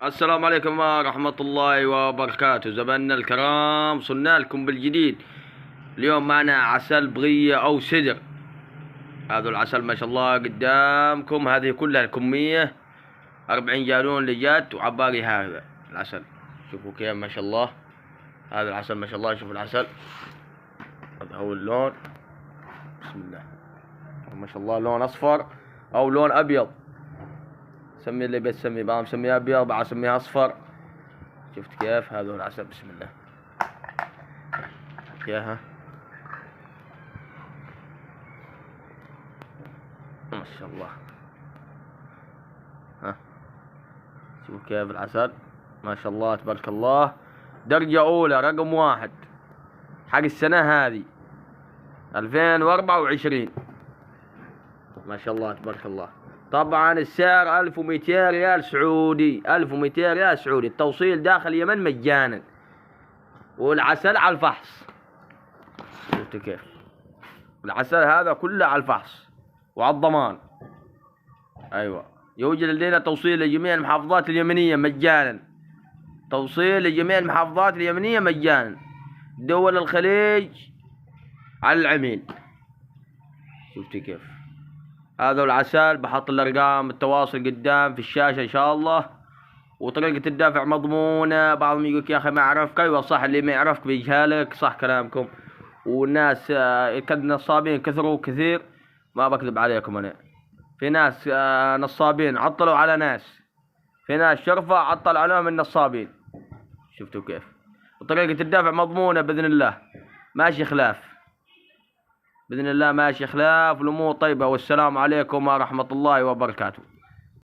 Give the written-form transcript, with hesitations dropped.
السلام عليكم ورحمة الله وبركاته. زبائننا الكرام، صرنا لكم بالجديد. اليوم معنا عسل بغية أو سدر. هذا العسل ما شاء الله قدامكم، هذه كلها الكمية 40 جالون اللي جات، وعباقي هذا العسل. شوفوا كيف ما شاء الله، هذا العسل ما شاء الله. شوفوا العسل، هذا هو اللون. بسم الله ما شاء الله، لون أصفر أو لون أبيض، سمي اللي بتسميه، بعض مسميها ابيض، بعض مسميها اصفر. شفت كيف؟ هذا هو العسل. بسم الله اياها، ما شاء الله. ها شوفوا كيف العسل ما شاء الله تبارك الله. درجة أولى رقم 1 حق السنة هذه 2024. ما شاء الله تبارك الله. طبعا السعر 1200 ريال سعودي، 1200 ريال سعودي. التوصيل داخل اليمن مجانا، والعسل على الفحص. شفتوا كيف؟ العسل هذا كله على الفحص وعلى الضمان. ايوه، يوجد لدينا توصيل لجميع المحافظات اليمنية مجانا، توصيل لجميع المحافظات اليمنية مجانا، دول الخليج على العميل. شفتوا كيف؟ هذا العسل. بحط الارقام التواصل قدام في الشاشة ان شاء الله، وطريقة الدفع مضمونة. بعضهم يقولك يا اخي ما اعرفك. ايوه صح، اللي ما يعرفك بيجهلك، صح كلامكم. والناس نصابين كثروا كثير، ما بكذب عليكم انا. في ناس نصابين عطلوا على ناس، في ناس شرفة عطل عليهم النصابين. شفتوا كيف؟ وطريقة الدفع مضمونة بإذن الله، ماشي خلاف بإذن الله، ماشي خلاف، والأمور طيبة. والسلام عليكم ورحمة الله وبركاته.